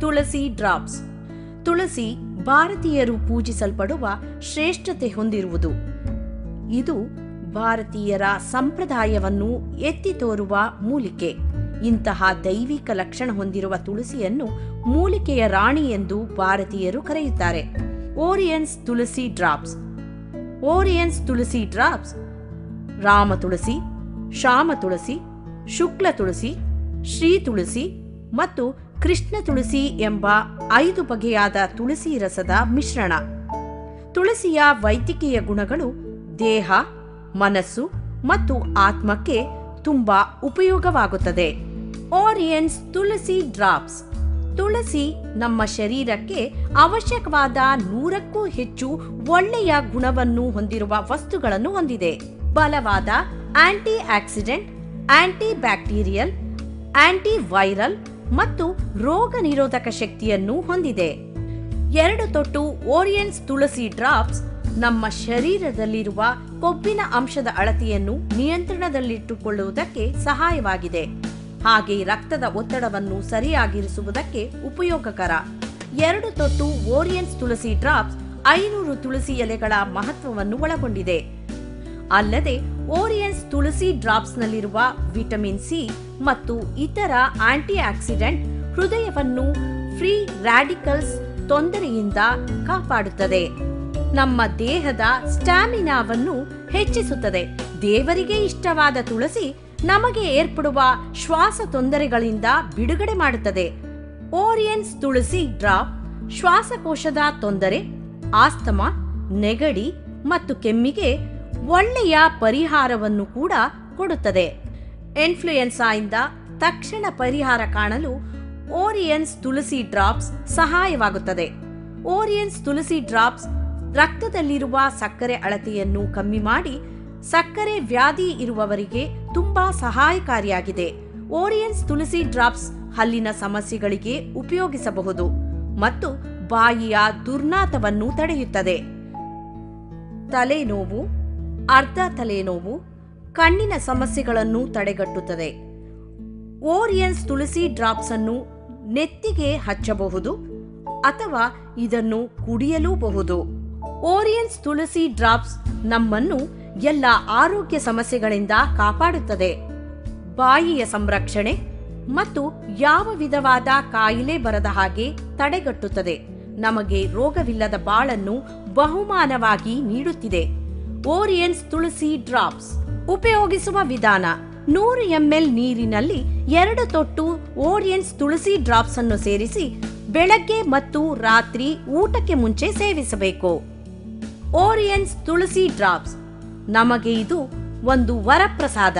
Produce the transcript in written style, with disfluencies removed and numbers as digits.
ತುಳಸಿ drops. ತುಳಸಿ ಭಾರತೀಯರು ಪೂಜಿಸಲ್ಪಡುವ ಶ್ರೇಷ್ಠತೆ ಹೊಂದಿರುವುದು. ಇದು ಭಾರತೀಯರ ಸಂಪ್ರದಾಯವನ್ನು ಎತ್ತಿ ತೋರುವ ಮೂಲಿಕೆ. ಇಂತಹ ದೈವಿಕ ಲಕ್ಷಣ ಹೊಂದಿರುವ ತುಳಸಿಯನ್ನು ಮೂಲಿಕೆಯ ರಾಣಿ ಎಂದು ಭಾರತೀಯರು ಕರೆಯುತ್ತಾರೆ. ಓರಿಯನ್ಸ್ ತುಳಸಿ ಡ್ರಾಪ್ಸ್. ಓರಿಯನ್ಸ್ ತುಳಸಿ ಡ್ರಾಪ್ಸ್ ರಾಮ ತುಳಸಿ, ಶ್ಯಾಮ ತುಳಸಿ, ಶುಕ್ಲ ತುಳಸಿ, ಶ್ರೀ ತುಳಸಿ ಮತ್ತು ಕೃಷ್ಣ ತುಳಸಿ ಎಂಬ 5 ಬಗೆಯಾದ ತುಳಸಿ ರಸದ ಮಿಶ್ರಣ. ತುಳಸಿಯ ವೈದ್ಯಕೀಯ ಗುಣಗಳು ದೇಹ, ಮನಸ್ಸು ಮತ್ತು ಆತ್ಮಕ್ಕೆ ತುಂಬಾ ಉಪಯೋಗವಾಗುತ್ತದೆ. ಓರಿಯನ್ಸ್ ತುಳಸಿ ಡ್ರಾಪ್ಸ್. ತುಳಸಿ ನಮ್ಮ ಶರೀರಕ್ಕೆ ಅವಶ್ಯಕವಾದ 100ಕ್ಕೂ ಹೆಚ್ಚು ಒಳ್ಳೆಯ ಗುಣವನ್ನು ಹೊಂದಿರುವ ವಸ್ತುಗಳನ್ನು ಹೊಂದಿದೆ. ಬಲವಾದ antioxidant, antibacterial, antiviral ಮತ್ತು ರೋಗ ನಿರೋಧಕ ಶಕ್ತಿಯನ್ನು ಹೊಂದಿದೆ. 2 ತೊಟ್ಟು ಓರಿಯನ್ಸ್ ತುಳಸಿ ಡ್ರಾಪ್ಸ್ ನಮ್ಮ ಶರೀರದಲ್ಲಿರುವ ಕೊಬ್ಬಿನ ಅಂಶದ ಅಳತೆಯನ್ನು ನಿಯಂತ್ರಣದಲ್ಲಿಟ್ಟುಕೊಳ್ಳುವುದಕ್ಕೆ ಸಹಾಯವಾಗಿದೆ. ಹಾಗೆ ರಕ್ತದ ಒತ್ತಡವನ್ನು ಸರಿಯಾಗಿರಿಸುವುದಕ್ಕೆ ಉಪಯೋಗಕರ. 2 ತೊಟ್ಟು ಓರಿಯನ್ಸ್ ತುಳಸಿ ಡ್ರಾಪ್ಸ್ 500 ತುಳಸಿ ಎಲೆಗಳ ಮಹತ್ವವನ್ನು ಒಳಗೊಂಡಿದೆ. ಅಲ್ಲದೆ ಓರಿಯನ್ಸ್ ತುಳಸಿ ಡ್ರಾಪ್ಸ್ನಲ್ಲಿರುವ ವಿಟಮಿನ್ ಸಿ ಮತ್ತು ಇತರ ಆಂಟಿ ಆಕ್ಸಿಡೆಂಟ್ ಹೃದಯವನ್ನು ಫ್ರೀ ರಾಡಿಕಲ್ಸ್ ತೊಂದರೆಯಿಂದ ಕಾಪಾಡುತ್ತದೆ. ನಮ್ಮ ದೇಹದ ಸ್ಟಾಮಿನಾವನ್ನು ಹೆಚ್ಚಿಸುತ್ತದೆ. ದೇವರಿಗೆ ಇಷ್ಟವಾದ ತುಳಸಿ ನಮಗೆ ಏರ್ಪಡುವ ಶ್ವಾಸ ತೊಂದರೆಗಳಿಂದ ಬಿಡುಗಡೆ ಮಾಡುತ್ತದೆ. ಓರಿಯನ್ಸ್ ತುಳಸಿ ಡ್ರಾಪ್ ಶ್ವಾಸಕೋಶದ ತೊಂದರೆ, ಆಸ್ತಮಾ, ನೆಗಡಿ ಮತ್ತು ಕೆಮ್ಮಿಗೆ ಒಳ್ಳೆಯ ಪರಿಹಾರವನ್ನು ಕೂಡ ಕೊಡುತ್ತದೆ. ಇನ್ಫ್ಲೂಯೆನ್ಸಾಯಿಂದ ತಕ್ಷಣ ಪರಿಹಾರ ಕಾಣಲು ಓರಿಯನ್ಸ್ ತುಳಸಿ ಡ್ರಾಪ್ಸ್ ಸಹಾಯವಾಗುತ್ತದೆ. ಓರಿಯನ್ಸ್ ತುಳಸಿ ಡ್ರಾಪ್ಸ್ ರಕ್ತದಲ್ಲಿರುವ ಸಕ್ಕರೆ ಅಳತೆಯನ್ನು ಕಮ್ಮಿ ಮಾಡಿ ಸಕ್ಕರೆ ವ್ಯಾಧಿ ಇರುವವರಿಗೆ ತುಂಬಾ ಸಹಾಯಕಾರಿಯಾಗಿದೆ. ಓರಿಯನ್ಸ್ ತುಳಸಿ ಡ್ರಾಪ್ಸ್ ಹಲ್ಲಿನ ಸಮಸ್ಯೆಗಳಿಗೆ ಉಪಯೋಗಿಸಬಹುದು ಮತ್ತು ಬಾಯಿಯ ದುರ್ನಾತವನ್ನು ತಡೆಯುತ್ತದೆ. ತಲೆನೋವು, ಅರ್ಧ ತಲೆನೋವು, ಕಣ್ಣಿನ ಸಮಸ್ಯೆಗಳನ್ನು ತಡೆಗಟ್ಟುತ್ತದೆ. ಓರಿಯನ್ಸ್ ತುಳಸಿ ಡ್ರಾಪ್ಸ್ ಅನ್ನು ನೆತ್ತಿಗೆ ಹಚ್ಚಬಹುದು ಅಥವಾ ಇದನ್ನು ಕುಡಿಯಲೂಬಹುದು. ಓರಿಯನ್ಸ್ ತುಳಸಿ ಡ್ರಾಪ್ಸ್ ನಮ್ಮನ್ನು ಎಲ್ಲ ಆರೋಗ್ಯ ಸಮಸ್ಯೆಗಳಿಂದ ಕಾಪಾಡುತ್ತದೆ. ಬಾಯಿಯ ಸಂರಕ್ಷಣೆ ಮತ್ತು ಯಾವ ವಿಧವಾದ ಕಾಯಿಲೆ ಬರದ ಹಾಗೆ ತಡೆಗಟ್ಟುತ್ತದೆ. ನಮಗೆ ರೋಗವಿಲ್ಲದ ಬಾಳನ್ನು ಬಹುಮಾನವಾಗಿ ನೀಡುತ್ತಿದೆ. ಓರಿಯನ್ಸ್ ತುಳಸಿ ಡ್ರಾಪ್ಸ್ ಉಪಯೋಗಿಸುವ ವಿಧಾನ: 100 ml ನೀರಿನಲ್ಲಿ 2 ತೊಟ್ಟು ಓರಿಯನ್ಸ್ ತುಳಸಿ ಡ್ರಾಪ್ಸ್ ಅನ್ನು ಸೇರಿಸಿ ಬೆಳಗ್ಗೆ ಮತ್ತು ರಾತ್ರಿ ಊಟಕ್ಕೆ ಮುಂಚೆ ಸೇವಿಸಬೇಕು. ಓರಿಯನ್ಸ್ ತುಳಸಿ ಡ್ರಾಪ್ಸ್ ನಮಗೆ ಇದು ಒಂದು ವರಪ್ರಸಾದ.